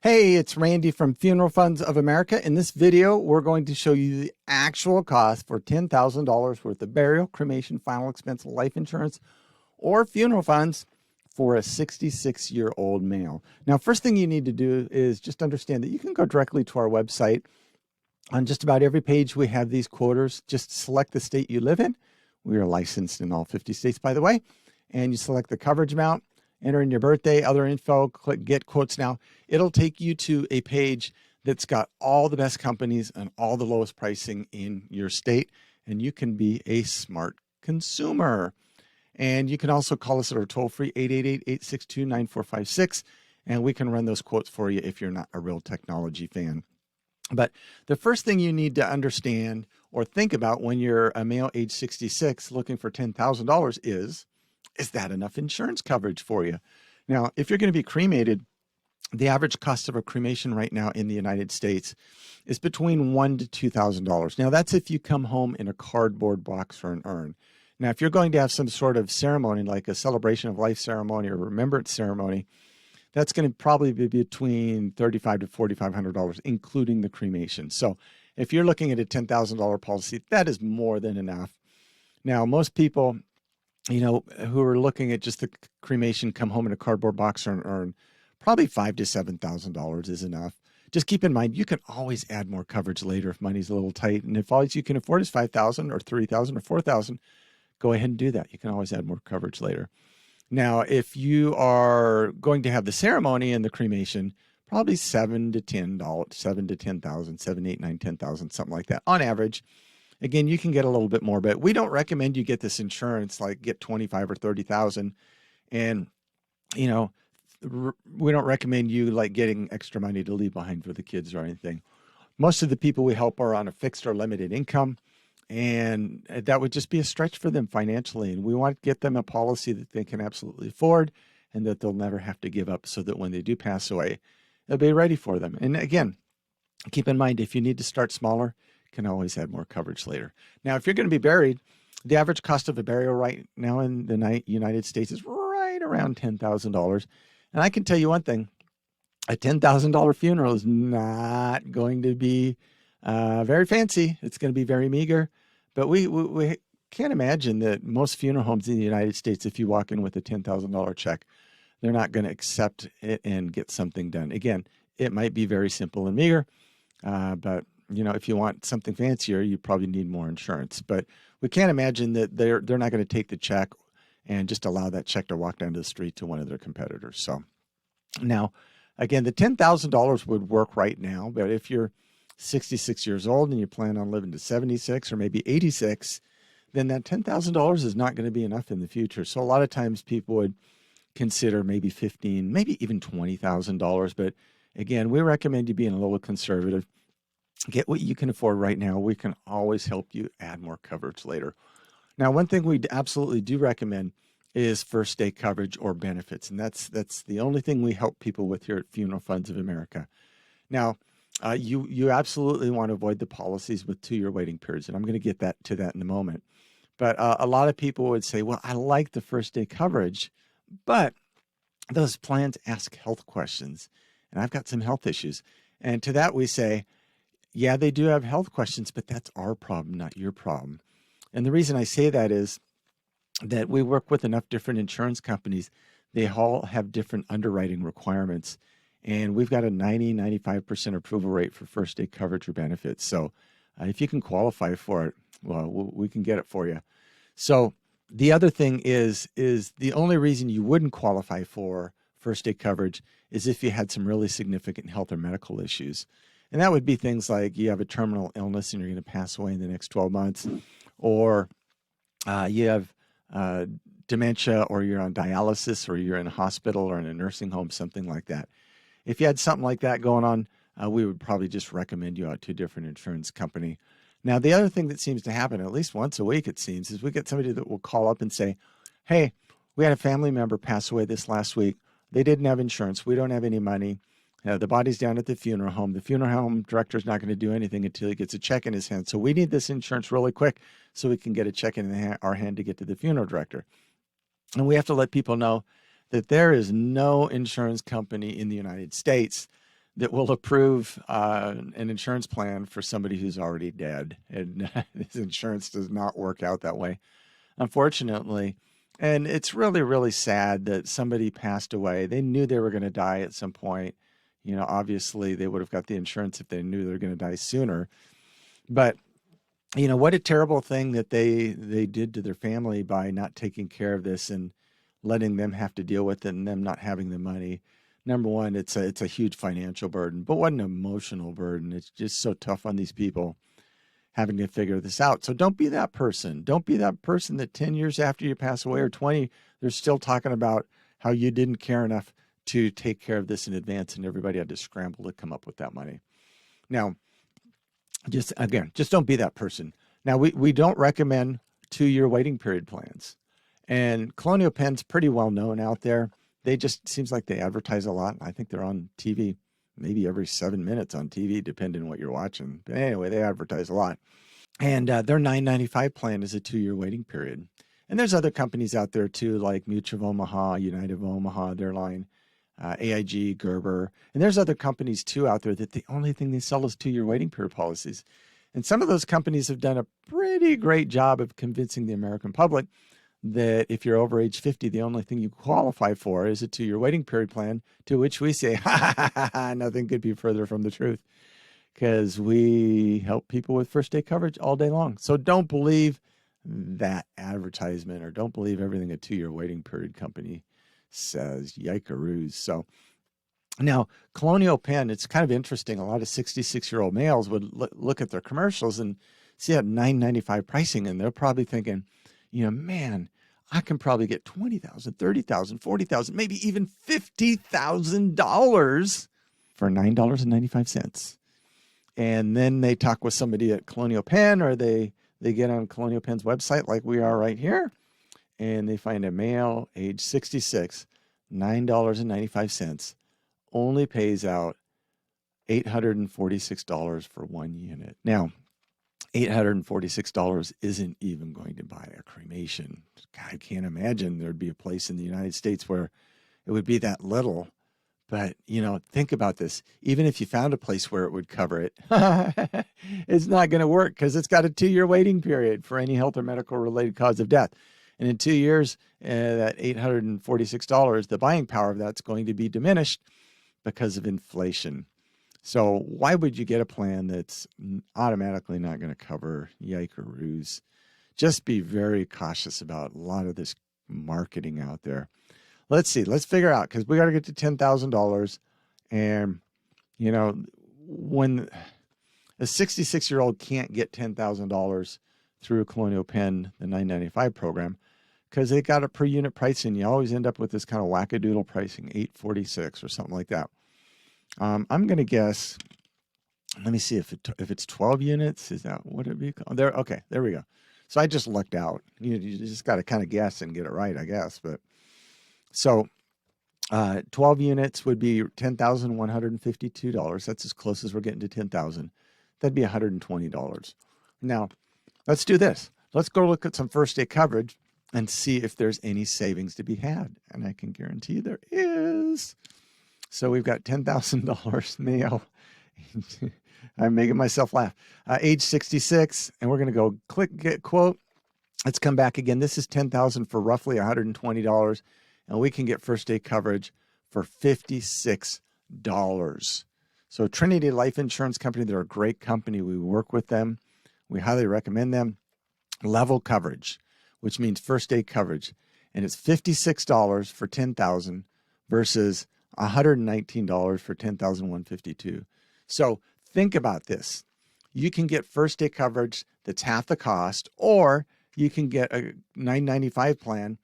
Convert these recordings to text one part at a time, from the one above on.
Hey, it's Randy from Funeral Funds of America. In this video, we're going to show you the actual cost for $10,000 worth of burial, cremation, final expense, life insurance, or funeral funds for a 66-year-old male. Now, first thing you need to do is just understand that you can go directly to our website. On just about every page, we have these quoters. Just select the state you live in. We are licensed in all 50 states, by the way. And you select the coverage amount, enter in your birthday, other info, click Get Quotes Now. It'll take you to a page that's got all the best companies and all the lowest pricing in your state, and you can be a smart consumer. And you can also call us at our toll-free 888-862-9456, and we can run those quotes for you if you're not a real technology fan. But the first thing you need to understand or think about when you're a male age 66 looking for $10,000 is that enough insurance coverage for you? Now, if you're going to be cremated, the average cost of a cremation right now in the United States is between $1,000 to $2,000. Now, that's if you come home in a cardboard box or an urn. Now, if you're going to have some sort of ceremony, like a celebration of life ceremony or remembrance ceremony, that's going to probably be between $3,500 to $4,500, including the cremation. So if you're looking at a $10,000 policy, that is more than enough. Now, most people, who are looking at just the cremation, come home in a cardboard box or an urn, probably $5,000 to $7,000 is enough. Just keep in mind, you can always add more coverage later if money's a little tight. And if all you can afford is $5,000 or $3,000 or $4,000, go ahead and do that. You can always add more coverage later. Now, if you are going to have the ceremony and the cremation, probably $7,000 to $10,000, $7,000 to $10,000, $7,000, $8,000, $9,000, $10,000, something like that on average. Again, you can get a little bit more, but we don't recommend you get this insurance, like get 25 or 30,000. And, we don't recommend you like getting extra money to leave behind for the kids or anything. Most of the people we help are on a fixed or limited income, and that would just be a stretch for them financially. And we want to get them a policy that they can absolutely afford and that they'll never have to give up, so that when they do pass away, they'll be ready for them. And again, keep in mind, if you need to start smaller, can always add more coverage later. Now, if you're going to be buried, the average cost of a burial right now in the United States is right around $10,000. And I can tell you one thing, a $10,000 funeral is not going to be very fancy. It's going to be very meager. But we can't imagine that most funeral homes in the United States, if you walk in with a $10,000 check, they're not going to accept it and get something done. Again, it might be very simple and meager, but if you want something fancier, you probably need more insurance. But we can't imagine that they're not going to take the check and just allow that check to walk down to the street to one of their competitors. So now, again, the $10,000 would work right now. But if you're 66 years old and you plan on living to 76 or maybe 86, then that $10,000 is not going to be enough in the future. So a lot of times people would consider maybe $15,000, maybe even $20,000. But again, we recommend you being a little conservative. Get what you can afford right now. We can always help you add more coverage later. Now, one thing we absolutely do recommend is first day coverage or benefits. And that's the only thing we help people with here at Funeral Funds of America. Now, you absolutely want to avoid the policies with 2-year waiting periods. And I'm going to get to that in a moment. But a lot of people would say, well, I like the first day coverage, but those plans ask health questions. And I've got some health issues. And to that we say, yeah, they do have health questions, but that's our problem, not your problem. And the reason I say that is that we work with enough different insurance companies. They all have different underwriting requirements. And we've got a 90-95% approval rate for first day coverage or benefits. So if you can qualify for it, well, we can get it for you. So the other thing is the only reason you wouldn't qualify for first day coverage is if you had some really significant health or medical issues. And that would be things like you have a terminal illness and you're going to pass away in the next 12 months, or you have dementia, or you're on dialysis, or you're in a hospital or in a nursing home, something like that. If you had something like that going on, we would probably just recommend you out to a different insurance company. Now, the other thing that seems to happen at least once a week, it seems, is we get somebody that will call up and say, hey, we had a family member pass away this last week. They didn't have insurance. We don't have any money. The body's down at the funeral home. The funeral home director is not going to do anything until he gets a check in his hand. So we need this insurance really quick so we can get a check in our hand to get to the funeral director. And we have to let people know that there is no insurance company in the United States that will approve an insurance plan for somebody who's already dead. And this insurance does not work out that way, unfortunately. And it's really, really sad that somebody passed away. They knew they were going to die at some point. You know, obviously they would have got the insurance if they knew they were going to die sooner. But, you know, what a terrible thing that they did to their family by not taking care of this and letting them have to deal with it and them not having the money. Number one, it's a huge financial burden, but what an emotional burden. It's just so tough on these people having to figure this out. So don't be that person. Don't be that person that 10 years after you pass away or 20, they're still talking about how you didn't care enough to take care of this in advance and everybody had to scramble to come up with that money. Now, just don't be that person. Now, we don't recommend 2-year waiting period plans. And Colonial Penn's pretty well known out there. They just seems like they advertise a lot. I think they're on TV maybe every 7 minutes on TV, depending on what you're watching. But anyway, they advertise a lot. And their $9.95 plan is a 2-year waiting period. And there's other companies out there too, like Mutual of Omaha, United of Omaha, their line, AIG, Gerber. And there's other companies too out there that the only thing they sell is 2-year waiting period policies. And some of those companies have done a pretty great job of convincing the American public that if you're over age 50, the only thing you qualify for is a 2-year waiting period plan, to which we say, nothing could be further from the truth, because we help people with first day coverage all day long. So don't believe that advertisement, or don't believe everything a 2-year waiting period company says. Yikeroos. So now, Colonial Penn, it's kind of interesting. A lot of 66-year-old males would look at their commercials and see that $9.95 pricing, and they're probably thinking, you know, man, I can probably get $20,000, $30,000, $40,000, maybe even $50,000 for $9.95. And then they talk with somebody at Colonial Penn, or they get on Colonial Penn's website like we are right here, and they find a male age 66, $9.95, only pays out $846 for one unit. Now, $846 isn't even going to buy a cremation. God, I can't imagine there'd be a place in the United States where it would be that little. But, you know, think about this. Even if you found a place where it would cover it, it's not going to work because it's got a 2-year waiting period for any health or medical related cause of death. And in 2 years, that $846, the buying power of that's going to be diminished because of inflation. So why would you get a plan that's automatically not going to cover yikeroos? Just be very cautious about a lot of this marketing out there. Let's see. Let's figure out, because we got to get to $10,000. And, you know, when a 66-year-old can't get $10,000 through Colonial Penn, the $9.95 program, because they got a per unit pricing, you always end up with this kind of wackadoodle pricing, $846 or something like that. I'm going to guess, let me see if it's 12 units, is that what it'd be called? There, okay, there we go. So I just lucked out. You just got to kind of guess and get it right, I guess. But so 12 units would be $10,152. That's as close as we're getting to 10,000. That'd be $120. Now, let's do this. Let's go look at some first day coverage and see if there's any savings to be had. And I can guarantee you there is. So we've got $10,000 male. I'm making myself laugh. Age 66, and we're going to go click get quote. Let's come back again. This is $10,000 for roughly $120, and we can get first day coverage for $56. So Trinity Life Insurance Company, they're a great company. We work with them. We highly recommend them. Level coverage, which means first day coverage, and it's $56 for $10,000 versus $119 for $10,152. So think about this. You can get first day coverage that's half the cost, or you can get a $9.95 plan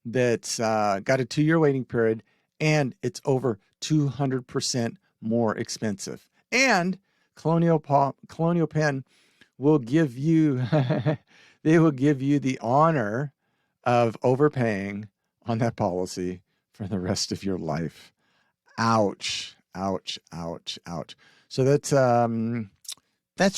that's got a 2-year waiting period, and it's over 200% more expensive. And Colonial Penn will give you, they will give you the honor of overpaying on that policy for the rest of your life. Ouch, ouch, ouch, ouch. So that's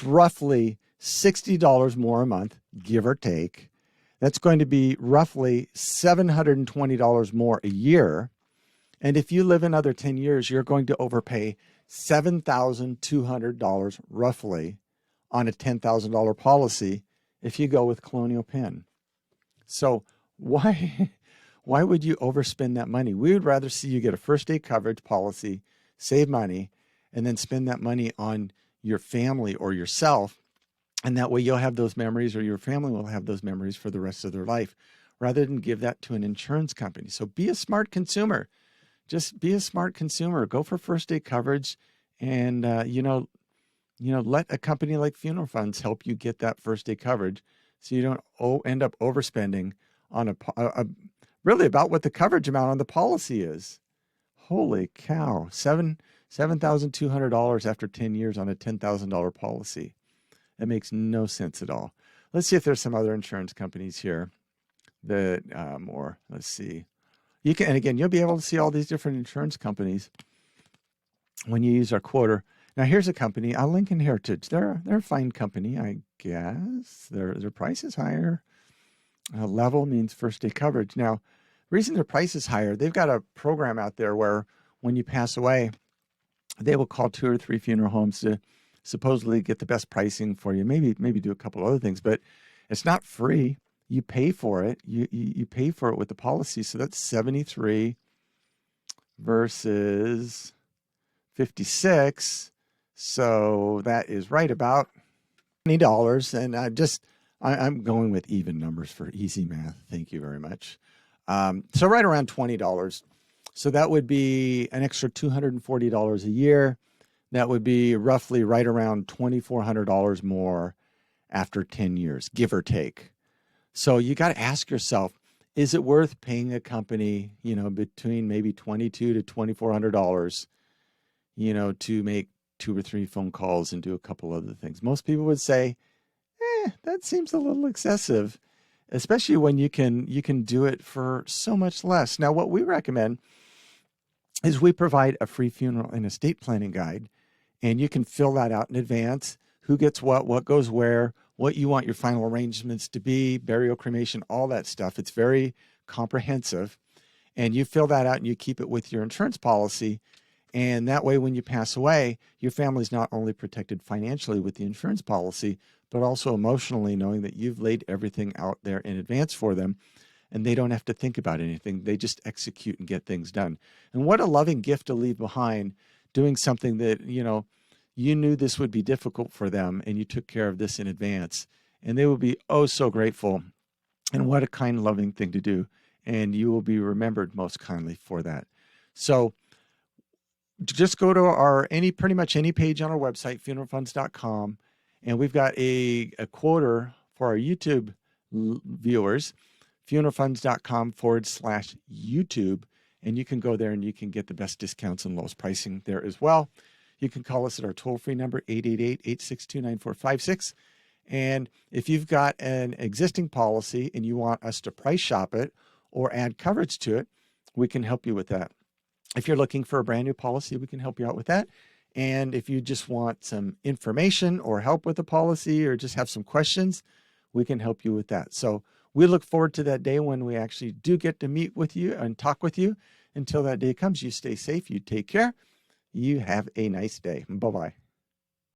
roughly $60 more a month, give or take. That's going to be roughly $720 more a year. And if you live another 10 years, you're going to overpay $7,200 roughly on a $10,000 policy if you go with Colonial Penn. So why would you overspend that money? We would rather see you get a first day coverage policy, save money, and then spend that money on your family or yourself. And that way you'll have those memories, or your family will have those memories for the rest of their life, rather than give that to an insurance company. So be a smart consumer. Just be a smart consumer. Go for first day coverage, and let a company like Funeral Funds help you get that first day coverage, so you don't end up overspending on really about what the coverage amount on the policy is. Holy cow! $7,200 after 10 years on a $10,000 policy. That makes no sense at all. Let's see if there's some other insurance companies here that let's see. You can, and again, you'll be able to see all these different insurance companies when you use our quoter. Now, here's a company, Lincoln Heritage. They're a fine company, I guess. Their price is higher. Level means first day coverage. Now, the reason their price is higher, they've got a program out there where when you pass away, they will call 2 or 3 funeral homes to supposedly get the best pricing for you. Maybe do a couple other things, but it's not free. You pay for it. You pay for it with the policy. So that's 73 versus 56. So that is right about $20. And I'm going with even numbers for easy math. Thank you very much. So right around $20. So that would be an extra $240 a year. That would be roughly right around $2,400 more after 10 years, give or take. So you got to ask yourself, is it worth paying a company, between maybe $2,200 to $2,400, to make 2 or 3 phone calls and do a couple other things? Most people would say, that seems a little excessive, especially when you can do it for so much less. Now, what we recommend is we provide a free funeral and estate planning guide, and you can fill that out in advance. Who gets what goes where, what you want your final arrangements to be, burial, cremation, all that stuff. It's very comprehensive. And you fill that out and you keep it with your insurance policy. And that way, when you pass away, your family's not only protected financially with the insurance policy, but also emotionally, knowing that you've laid everything out there in advance for them, and they don't have to think about anything. They just execute and get things done. And what a loving gift to leave behind, doing something that, you knew this would be difficult for them, and you took care of this in advance. And they will be oh so grateful. And what a kind, loving thing to do. And you will be remembered most kindly for that. So just go to pretty much any page on our website, funeralfunds.com. And we've got a quoter for our YouTube viewers, funeralfunds.com/YouTube. And you can go there and you can get the best discounts and lowest pricing there as well. You can call us at our toll-free number, 888-862-9456. And if you've got an existing policy and you want us to price shop it or add coverage to it, we can help you with that. If you're looking for a brand new policy, we can help you out with that. And if you just want some information or help with the policy or just have some questions, we can help you with that. So we look forward to that day when we actually do get to meet with you and talk with you. Until that day comes, you stay safe, you take care. You have a nice day. Bye-bye.